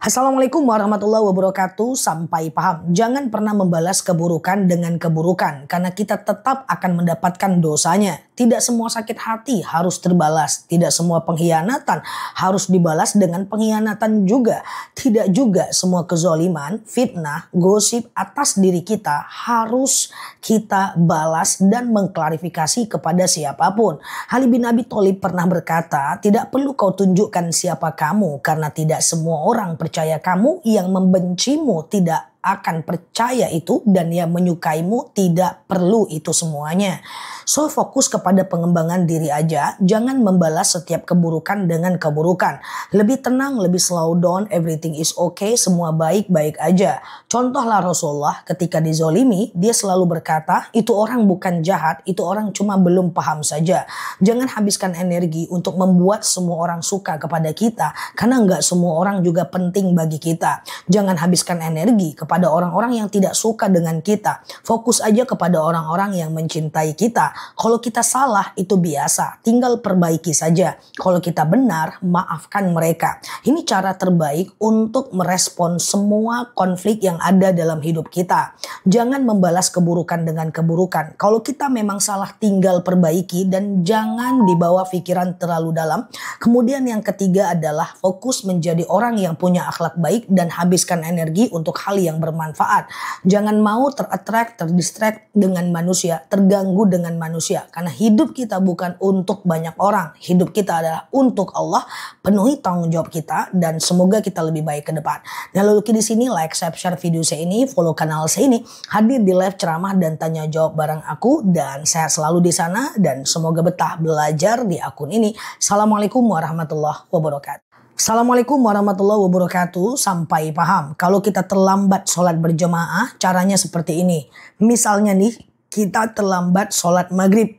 Assalamualaikum warahmatullahi wabarakatuh. Sampai paham. Jangan pernah membalas keburukan dengan keburukan, karena kita tetap akan mendapatkan dosanya. Tidak semua sakit hati harus terbalas. Tidak semua pengkhianatan harus dibalas dengan pengkhianatan juga. Tidak juga semua kezoliman, fitnah, gosip atas diri kita harus kita balas dan mengklarifikasi kepada siapapun. Ali bin Abi Thalib pernah berkata, tidak perlu kau tunjukkan siapa kamu, karena tidak semua orang percaya kamu. Yang membencimu tidak akan percaya itu, dan yang menyukaimu tidak perlu itu semuanya. So, fokus kepada pengembangan diri aja. Jangan membalas setiap keburukan dengan keburukan. Lebih tenang, lebih slow down. Everything is okay. Semua baik-baik aja. Contohlah Rasulullah ketika dizolimi, dia selalu berkata, itu orang bukan jahat, itu orang cuma belum paham saja. Jangan habiskan energi untuk membuat semua orang suka kepada kita, karena nggak semua orang juga penting bagi kita. Jangan habiskan energi kepada orang-orang yang tidak suka dengan kita. Fokus aja kepada orang-orang yang mencintai kita. Kalau kita salah itu biasa, tinggal perbaiki saja. Kalau kita benar, maafkan mereka. Ini cara terbaik untuk merespon semua konflik yang ada dalam hidup kita. Jangan membalas keburukan dengan keburukan. Kalau kita memang salah, tinggal perbaiki dan jangan dibawa pikiran terlalu dalam. Kemudian yang ketiga adalah fokus menjadi orang yang punya akhlak baik dan habiskan energi untuk hal yang bermanfaat. Jangan mau terdistract dengan manusia, terganggu dengan manusia. Karena hidup kita bukan untuk banyak orang. Hidup kita adalah untuk Allah. Penuhi tanggung jawab kita dan semoga kita lebih baik ke depan. Nah, lalu di sini like, share video saya ini, follow kanal saya ini, hadir di live ceramah dan tanya jawab bareng aku, dan sehat selalu di sana dan semoga betah belajar di akun ini. Assalamualaikum warahmatullahi wabarakatuh. Assalamualaikum warahmatullahi wabarakatuh. Sampai paham. Kalau kita terlambat sholat berjamaah, caranya seperti ini. Misalnya nih, kita terlambat sholat maghrib.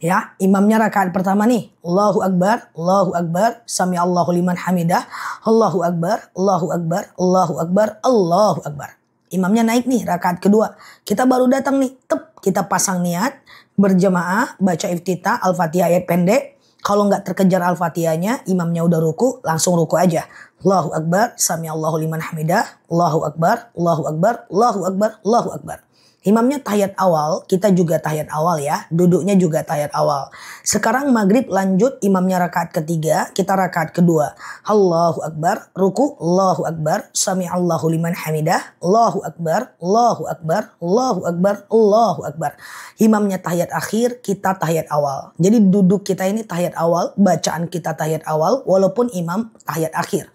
Ya, imamnya rakaat pertama nih. Allahu Akbar, Allahu Akbar, Sami Allahu liman hamidah. Allahu Akbar, Allahu Akbar, Allahu Akbar, Allahu Akbar. Imamnya naik nih rakaat kedua. Kita baru datang nih. Kita pasang niat berjamaah, baca iftitah, Al-Fatihah ayat pendek. Kalau nggak terkejar Al-Fatihahnya, imamnya udah ruku, langsung ruku aja. Allahu Akbar, Sami Allahu liman hamidah, Allahu Akbar, Allahu Akbar, Allahu Akbar, Allahu Akbar. Imamnya tahiyat awal, kita juga tahiyat awal ya. Duduknya juga tahiyat awal. Sekarang maghrib lanjut, imamnya rakaat ketiga, kita rakaat kedua. Allahu Akbar, ruku, Allahu Akbar, Sami Allahu liman hamidah, Allahu Akbar, Allahu Akbar, Allahu Akbar, Allahu Akbar. Imamnya tahiyat akhir, kita tahiyat awal. Jadi duduk kita ini tahiyat awal, bacaan kita tahiyat awal, walaupun imam tahiyat akhir.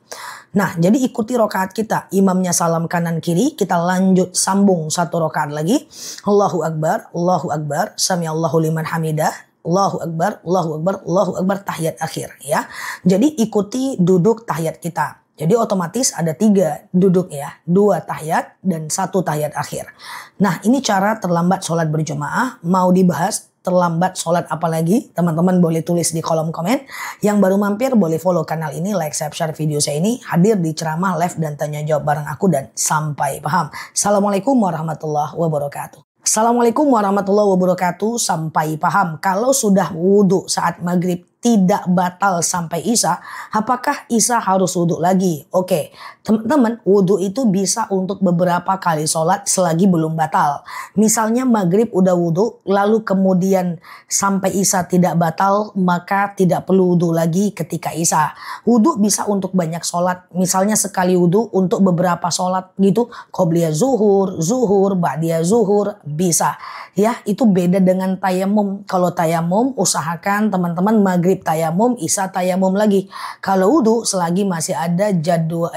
Nah, jadi ikuti rokaat kita. Imamnya salam kanan kiri, kita lanjut sambung satu rokaat lagi. Allahu Akbar, Allahu Akbar, Sami Allahu liman hamidah, Allahu Akbar, Allahu Akbar, Allahu Akbar, tahiyat akhir ya. Jadi ikuti duduk tahiyat kita. Jadi otomatis ada 3 duduk ya, 2 tahiyat dan 1 tahiyat akhir. Nah, ini cara terlambat sholat berjamaah. Mau dibahas terlambat sholat apalagi? Teman-teman boleh tulis di kolom komen. Yang baru mampir boleh follow kanal ini, like, share video saya ini. Hadir di ceramah, live dan tanya jawab bareng aku dan sampai paham. Assalamualaikum warahmatullahi wabarakatuh. Assalamualaikum warahmatullahi wabarakatuh. Sampai paham. Kalau sudah wudhu saat maghrib tidak batal sampai isya, apakah isya harus wudhu lagi? Oke, teman-teman, wudhu itu bisa untuk beberapa kali sholat selagi belum batal. Misalnya maghrib udah wudhu, lalu kemudian sampai isya tidak batal, maka tidak perlu wudhu lagi ketika isya. Wudhu bisa untuk banyak sholat, misalnya sekali wudhu untuk beberapa sholat gitu, qobliyah zuhur, ba'diyah zuhur, bisa. Ya, itu beda dengan tayamum. Kalau tayamum, usahakan teman-teman maghrib tayamum, isya tayamum lagi. Kalau wudhu, selagi masih ada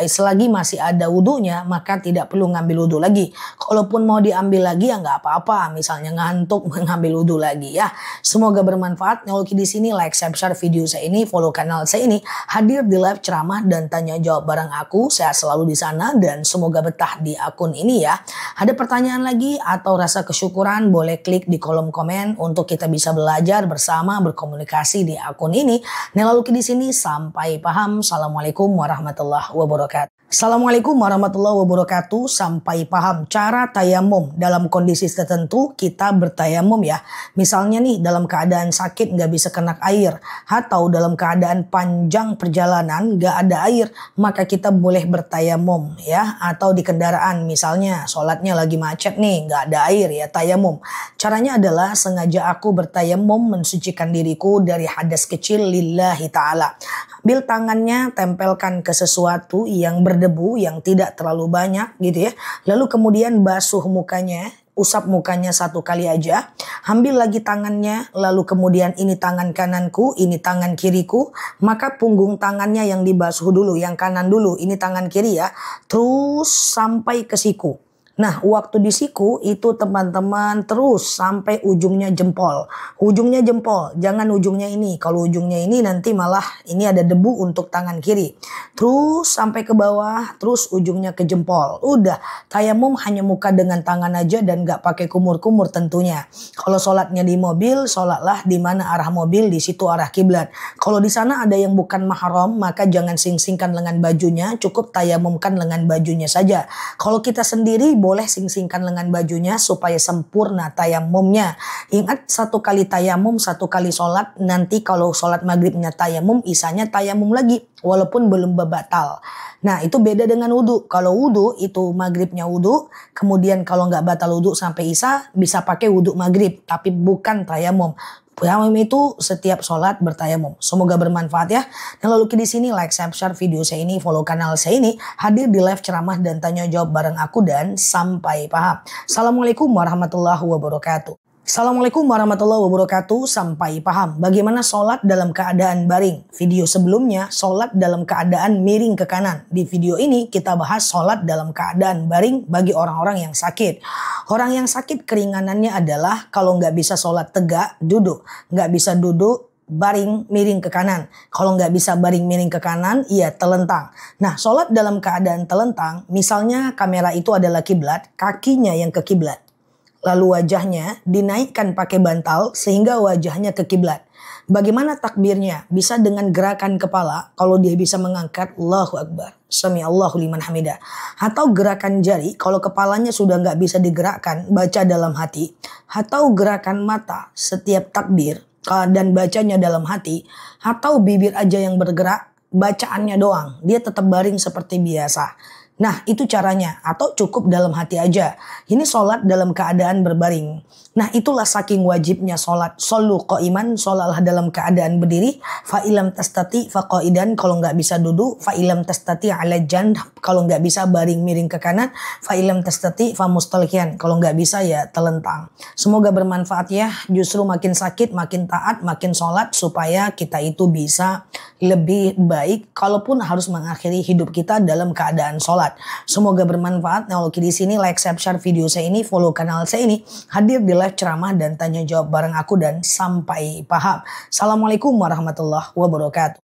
selagi masih ada wudhunya, maka tidak perlu ngambil wudhu lagi. Kalaupun mau diambil lagi ya nggak apa-apa. Misalnya ngantuk mengambil wudhu lagi ya. Semoga bermanfaat. Kalau di sini like, share video saya ini, follow kanal saya ini, hadir di live ceramah dan tanya jawab bareng aku. Saya selalu di sana dan semoga betah di akun ini ya. Ada pertanyaan lagi atau rasa kesyukuran, boleh klik di kolom komen untuk kita bisa belajar bersama, berkomunikasi di akun ini. Nah, lalu di sini sampai paham. Assalamualaikum warahmatullahi wabarakatuh. Assalamualaikum warahmatullahi wabarakatuh. Sampai paham cara tayamum dalam kondisi tertentu kita bertayamum ya. Misalnya nih dalam keadaan sakit nggak bisa kena air, atau dalam keadaan panjang perjalanan nggak ada air, maka kita boleh bertayamum ya. Atau di kendaraan misalnya sholatnya lagi macet nih nggak ada air ya, tayamum. Caranya adalah sengaja aku bertayamum mensucikan diriku dari hadas kecil lillahi ta'ala. Ambil tangannya, tempelkan ke sesuatu yang berdebu, yang tidak terlalu banyak gitu ya. Lalu kemudian basuh mukanya, usap mukanya 1 kali aja. Ambil lagi tangannya, lalu kemudian ini tangan kananku, ini tangan kiriku. Maka punggung tangannya yang dibasuh dulu, yang kanan dulu, ini tangan kiri ya. Terus sampai ke siku. Nah, waktu di siku itu teman-teman terus sampai ujungnya jempol. Ujungnya jempol, jangan ujungnya ini. Kalau ujungnya ini nanti malah ini ada debu untuk tangan kiri. Terus sampai ke bawah, terus ujungnya ke jempol. Udah, tayamum hanya muka dengan tangan aja dan gak pakai kumur-kumur tentunya. Kalau sholatnya di mobil, sholatlah di mana arah mobil, di situ arah kiblat. Kalau di sana ada yang bukan mahram, maka jangan sing-singkan lengan bajunya, cukup tayamumkan lengan bajunya saja. Kalau kita sendiri boleh sing-singkan lengan bajunya supaya sempurna tayamumnya. Ingat, 1 kali tayamum 1 kali sholat. Nanti kalau sholat maghribnya tayamum, isanya tayamum lagi walaupun belum batal. Nah, itu beda dengan wudhu. Kalau wudhu itu maghribnya wudhu, kemudian kalau nggak batal wudhu sampai isya bisa pakai wudhu maghrib, tapi bukan tayamum. Tayamum itu setiap sholat bertayamum. Semoga bermanfaat ya. Dan lalu di sini like, share video saya ini, follow kanal saya ini, hadir di live ceramah dan tanya jawab bareng aku dan sampai paham. Assalamualaikum warahmatullahi wabarakatuh. Assalamualaikum warahmatullahi wabarakatuh. Sampai paham. Bagaimana sholat dalam keadaan baring? Video sebelumnya sholat dalam keadaan miring ke kanan. Di video ini kita bahas sholat dalam keadaan baring bagi orang-orang yang sakit. Orang yang sakit keringanannya adalah kalau nggak bisa sholat tegak, duduk. Nggak bisa duduk, baring miring ke kanan. Kalau nggak bisa baring miring ke kanan, iya telentang. Nah, sholat dalam keadaan telentang, misalnya kamera itu adalah kiblat, kakinya yang ke kiblat. Lalu wajahnya dinaikkan pakai bantal sehingga wajahnya ke kiblat. Bagaimana takbirnya? Bisa dengan gerakan kepala, kalau dia bisa mengangkat Allahu Akbar, Sami Allahu liman hamidah. Atau gerakan jari, kalau kepalanya sudah nggak bisa digerakkan, baca dalam hati. Atau gerakan mata setiap takbir dan bacanya dalam hati. Atau bibir aja yang bergerak, bacaannya doang. Dia tetap baring seperti biasa. Nah, itu caranya. Atau cukup dalam hati aja. Ini sholat dalam keadaan berbaring. Nah, itulah saking wajibnya sholat. Shollu qa'iman, sholatlah dalam keadaan berdiri. Fa'ilam tastati faqa'idan, kalau nggak bisa duduk. Fa'ilam tastati ala jan, kalau nggak bisa baring miring ke kanan. Fa'ilam tastati famustalkian, kalau nggak bisa ya telentang. Semoga bermanfaat ya. Justru makin sakit, makin taat, makin sholat, supaya kita itu bisa lebih baik. Kalaupun harus mengakhiri hidup kita dalam keadaan sholat. Semoga bermanfaat. Nah, oke, di sini like, share video saya ini, follow kanal saya ini, hadir di live ceramah dan tanya jawab bareng aku dan sampai paham. Assalamualaikum warahmatullahi wabarakatuh.